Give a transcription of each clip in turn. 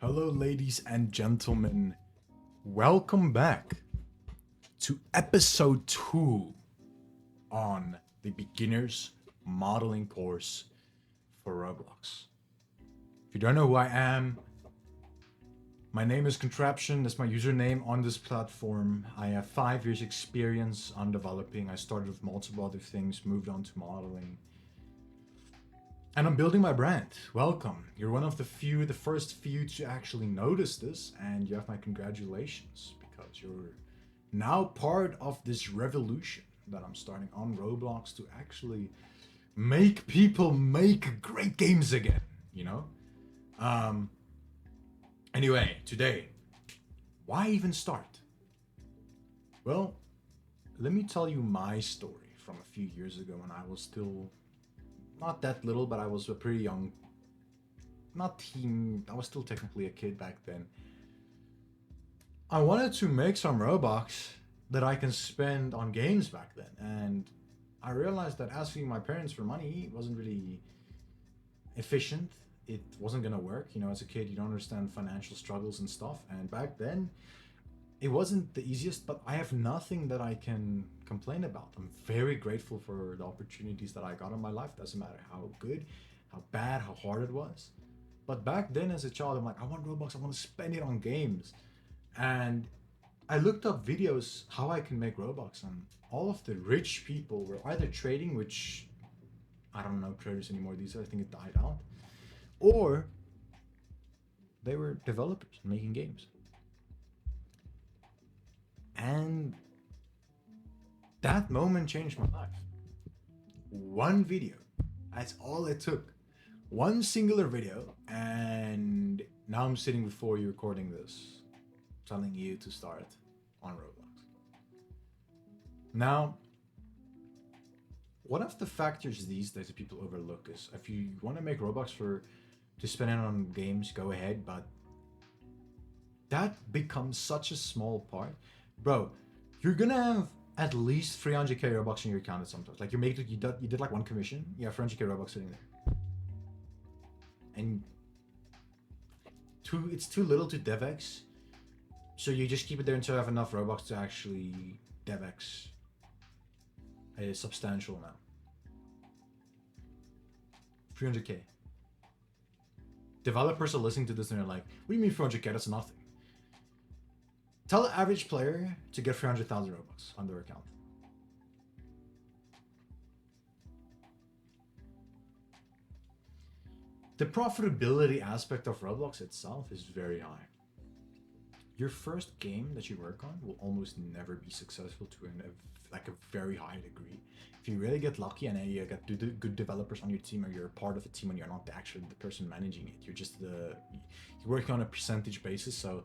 Hello, ladies and gentlemen. Welcome back to episode 2 on the beginner's modeling course for Roblox. If you don't know who I am, my name is Contraption. That's my username on this platform. I have 5 years experience on developing. I started with multiple other things, moved on to modeling. And I'm building my brand. Welcome. You're one of the first few to actually notice this, and you have my congratulations because you're now part of this revolution that I'm starting on Roblox to actually make people make great games again, you know? Anyway, today, why even start? Well, let me tell you my story from a few years ago when I was still not that little, but I was a pretty young, not teen, I was still technically a kid back then. I wanted to make some Robux that I can spend on games back then, and I realized that asking my parents for money wasn't really efficient. It wasn't gonna work. You know, as a kid, you don't understand financial struggles and stuff, and back then, it wasn't the easiest, but I have nothing that I can complain about. I'm very grateful for the opportunities that I got in my life. Doesn't matter how good, how bad, how hard it was. But back then, as a child, I'm like, I want Robux, I want to spend it on games. And I looked up videos how I can make Robux, and all of the rich people were either trading, which I don't know traders anymore these days, I think it died out, or they were developers making games. And that moment changed my life. One video. That's all it took. One singular video, and now I'm sitting before you recording this, telling you to start on Roblox. Now, one of the factors these days that people overlook is if you want to make Robux to spend it on games, go ahead, but that becomes such a small part. Bro, you're gonna have at least 300k Robux in your account at some time. Like you did like one commission, you have 300k Robux sitting there, and it's too little to DevX, so you just keep it there until you have enough Robux to actually DevX a substantial amount. 300k. Developers are listening to this and they're like, "What do you mean 400k? That's nothing." Tell the average player to get 300,000 Robux on their account. The profitability aspect of Roblox itself is very high. Your first game that you work on will almost never be successful to like a very high degree. If you really get lucky and you get good developers on your team, or you're part of a team and you're not actually the person managing it, you're just you're working on a percentage basis. So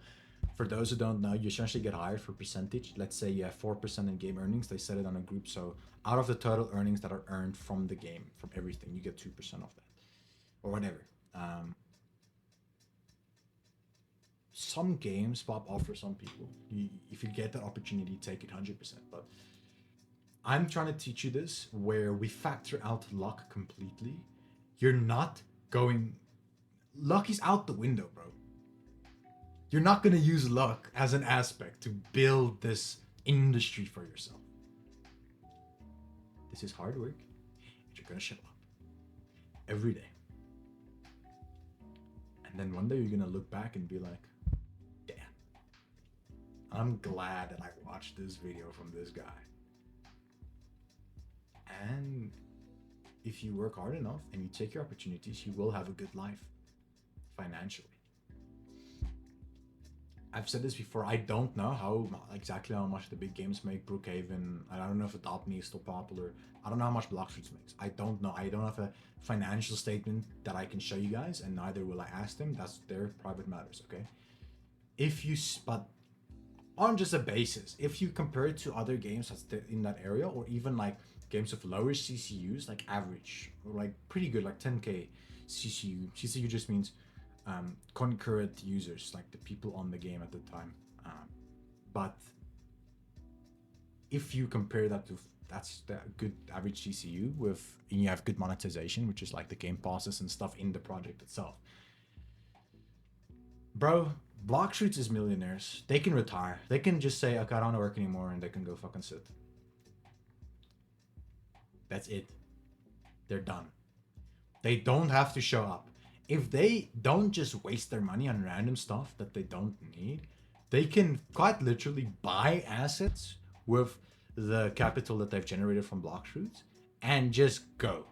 for those who don't know, you essentially get hired for percentage. Let's say you have 4% in game earnings. They set it on a group. So out of the total earnings that are earned from the game, from everything, you get 2% of that, or whatever. Some games pop off for some people. If you get that opportunity, take it 100%. But I'm trying to teach you this where we factor out luck completely. You're not going. Luck is out the window, bro. You're not going to use luck as an aspect to build this industry for yourself. This is hard work, and you're going to show up every day. And then one day you're going to look back and be like, damn, I'm glad that I watched this video from this guy. And if you work hard enough and you take your opportunities, you will have a good life financially. I've said this before. I don't know exactly how much the big games make. Brookhaven. I don't know if Adopt Me is still popular. I don't know how much Block Streets makes. I don't know. I don't have a financial statement that I can show you guys, and neither will I ask them. That's their private matters. Okay. But on just a basis, if you compare it to other games that's in that area, or even like games of lower CCUs, like average or like pretty good, like 10k CCU. CCU just means concurrent users, like the people on the game at the time. But if you compare that to that's the good average CCU and you have good monetization, which is like the game passes and stuff in the project itself. Bro, Block Shoots is millionaires. They can retire. They can just say, okay, I don't want to work anymore, and they can go fucking sit. That's it. They're done. They don't have to show up. If they don't just waste their money on random stuff that they don't need, they can quite literally buy assets with the capital that they've generated from Block Shoots and just go.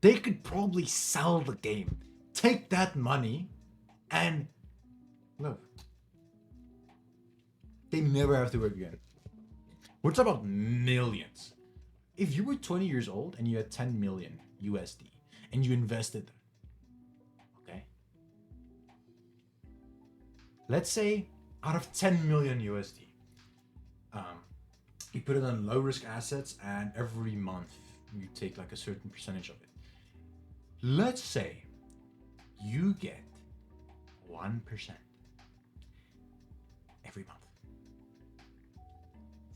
They could probably sell the game, take that money, and look, they never have to work again. We're talking about millions. If you were 20 years old and you had 10 million USD and you invested, okay? Let's say out of 10 million USD, you put it on low risk assets and every month you take like a certain percentage of it. Let's say you get 1% every month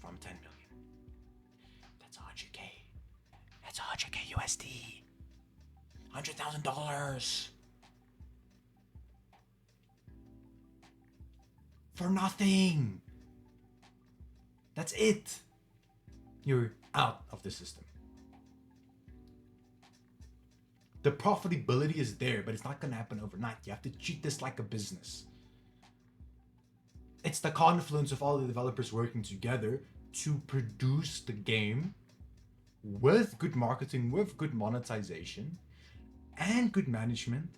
from 10 million. That's 100K. That's 100K USD. $100,000. For nothing. That's it. You're out of the system. The profitability is there, but it's not going to happen overnight. You have to treat this like a business. It's the confluence of all the developers working together to produce the game with good marketing, with good monetization, and good management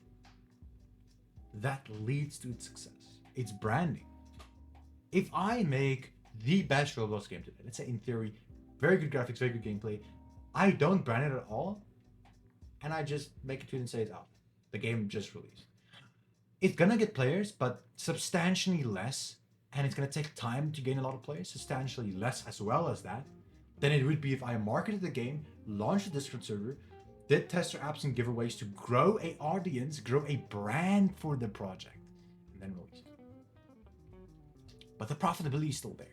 that leads to its success. It's branding. If I make the best Roblox game today, let's say in theory, very good graphics, very good gameplay, I don't brand it at all, and I just make a tweet and say it's out. The game just released. It's gonna get players, but substantially less, and it's gonna take time to gain a lot of players, substantially less as well as that, than it would be if I marketed the game, launched a Discord server, did tester apps and giveaways to grow a audience, grow a brand for the project, and then release it. But the profitability is still there.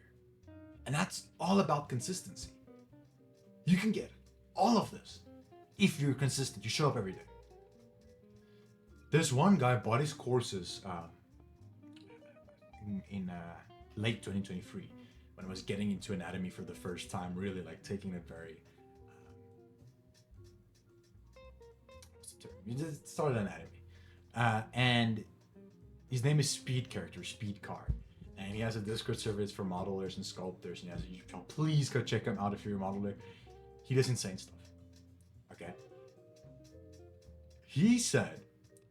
And that's all about consistency. You can get all of this if you're consistent, you show up every day. There's one guy bought his courses in late 2023 when I was getting into anatomy for the first time, really like taking it very. You just started anatomy, and his name is Speed Character, Speed Car, and he has a Discord service for modelers and sculptors, and he has a YouTube channel. Please go check him out if you're a modeler. He does insane stuff. Okay. He said,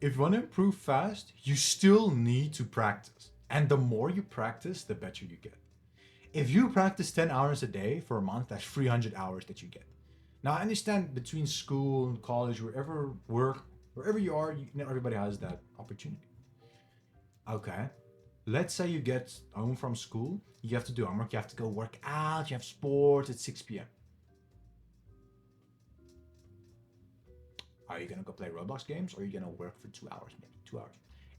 if you want to improve fast, you still need to practice. And the more you practice, the better you get. If you practice 10 hours a day for a month, that's 300 hours that you get. Now, I understand between school and college, wherever work, wherever you are, everybody has that opportunity. Okay. Let's say you get home from school, you have to do homework, you have to go work out, you have sports at 6 p.m. Are you gonna go play Roblox games, or are you gonna work for 2 hours, maybe 2 hours?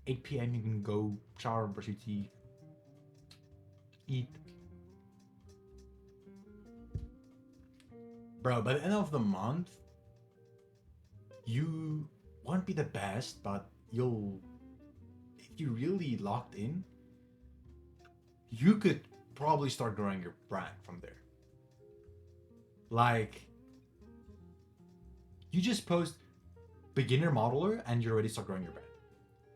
8 p.m. you can go shower, brush your teeth, eat. Bro, by the end of the month, you won't be the best, but you'll, if you're really locked in, you could probably start growing your brand from there. Like, you just post beginner modeler and you already start growing your brand.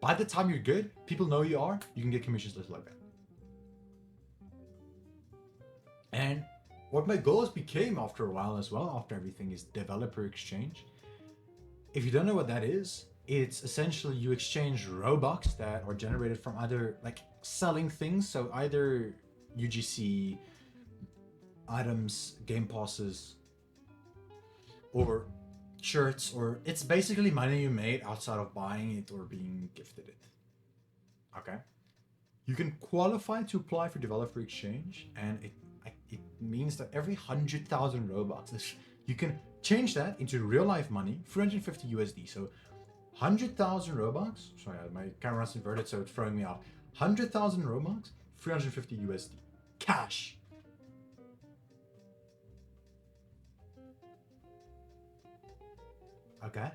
By the time you're good, people know you are, you can get commissions just like that. And what my goals became after a while as well, after everything, is developer exchange. If you don't know what that is, it's essentially you exchange Robux that are generated from either like selling things, so either UGC, items, game passes, or shirts, or it's basically money you made outside of buying it or being gifted it. Okay? You can qualify to apply for developer exchange, and it means that every 100,000 Robux, you can change that into real life money, 350 USD. So 100,000 Robux, sorry, my camera's inverted, so it's throwing me off. 100,000 Robux, 350 USD. Cash. Okay?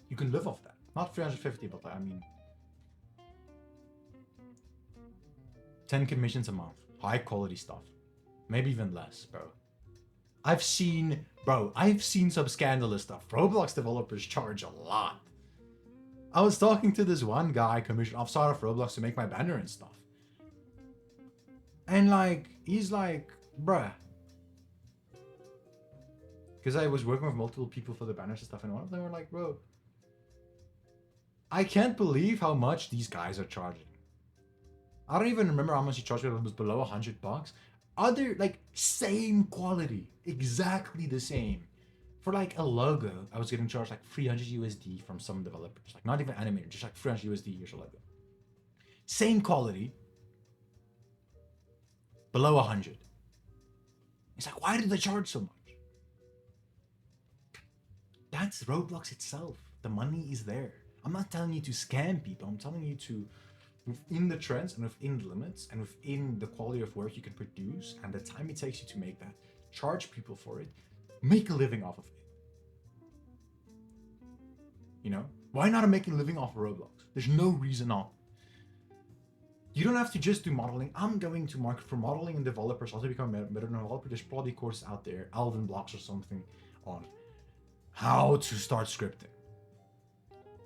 You can live off that. Not 350, but I mean, 10 commissions a month. High quality stuff. Maybe even less, bro. I've seen some scandalous stuff. Roblox developers charge a lot. I was talking to this one guy commissioned outside of Roblox to make my banner and stuff. And like, he's like, bruh. Because I was working with multiple people for the banners and stuff, and one of them were like, bro, I can't believe how much these guys are charging. I don't even remember how much he charged, but it was below $100. Other, like, same quality, exactly the same. For like a logo, I was getting charged like 300 USD from some developers, like not even animated, just like 300 USD here's a logo. Same quality, below 100. It's like, why did they charge so much? That's Roblox itself. The money is there. I'm not telling you to scam people. I'm telling you to, within the trends and within the limits and within the quality of work you can produce and the time it takes you to make that, charge people for it, make a living off of it. You know? Why not make a living off of Roblox? There's no reason not. You don't have to just do modeling. I'm going to market for modeling and developers. Also become a better developer. There's probably courses out there, Alvin Blocks or something, on how to start scripting.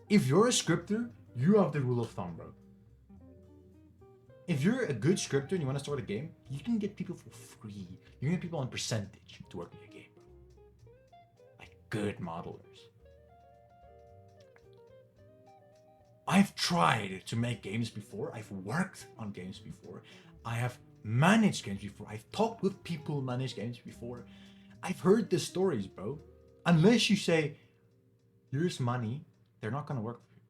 If you're a scripter, you have the rule of thumb, bro. If you're a good scripter and you want to start a game, you can get people for free. You can get people on percentage to work in your game, bro. Like good modelers. I've tried to make games before. I've worked on games before. I have managed games before. I've talked with people who manage games before. I've heard the stories, bro. Unless you say, here's money, they're not going to work for you.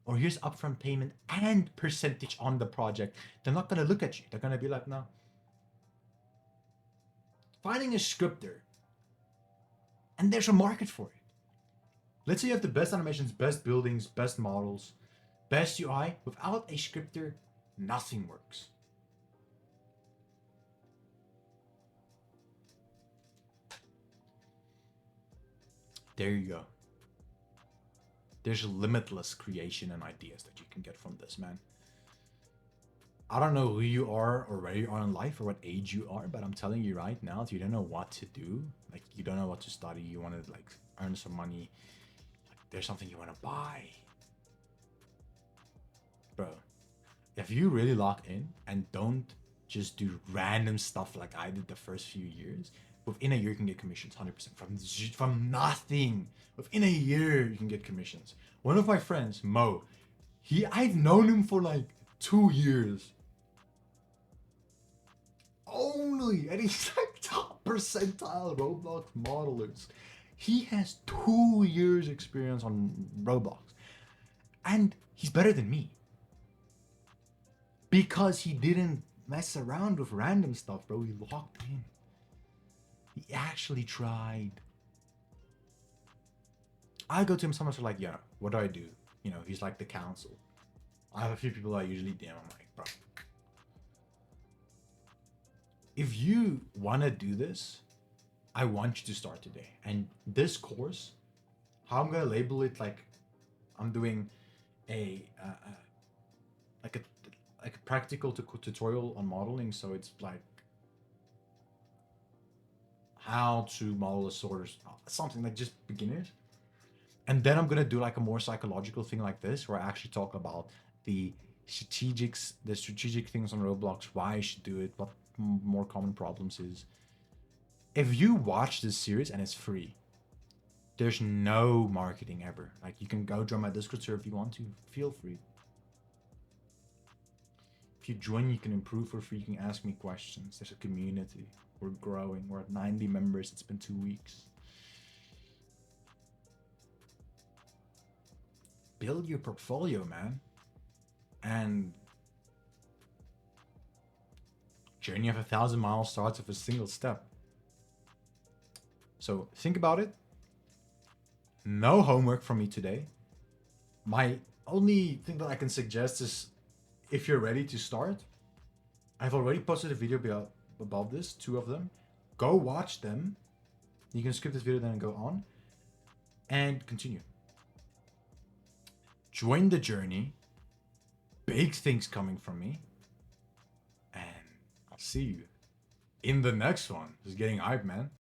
Or here's upfront payment and percentage on the project. They're not going to look at you. They're going to be like, no. Finding a scripter, and there's a market for it. Let's say you have the best animations, best buildings, best models, best UI. Without a scripter, nothing works. There you go. There's limitless creation and ideas that you can get from this, man. I don't know who you are or where you are in life or what age you are, but I'm telling you right now, if you don't know what to do, like you don't know what to study, you want to like earn some money, like there's something you want to buy. Bro, if you really lock in and don't just do random stuff like I did the first few years, within a year you can get commissions 100% from nothing. Within a year you can get commissions. One of my friends, Mo, I've known him for like 2 years. Only, and he's like top percentile Roblox modelers. He has 2 years experience on Roblox. And he's better than me. Because he didn't mess around with random stuff, bro. He locked in. He actually tried. I go to him sometimes like, yeah, what do I do? You know, he's like the counsel. I have a few people I usually DM. I'm like, bro, if you want to do this, I want you to start today. And this course, how I'm gonna label it, like I'm doing a practical tutorial on modeling. So it's like how to model a sword or something like just beginners. And then I'm gonna do like a more psychological thing like this, where I actually talk about the strategic things on Roblox, why I should do it, what more common problems is. If you watch this series and it's free, there's no marketing ever. Like you can go join my Discord server if you want to, feel free. If you join, you can improve for free. You can ask me questions. There's a community. We're growing. We're at 90 members. It's been 2 weeks. Build your portfolio, man. And journey of 1,000 miles starts with a single step. So think about it. No homework from me today. My only thing that I can suggest is, if you're ready to start, I've already posted a video above this, 2 of them. Go watch them. You can skip this video then and go on and continue. Join the journey. Big things coming from me. see you in the next one. Just getting hype, man.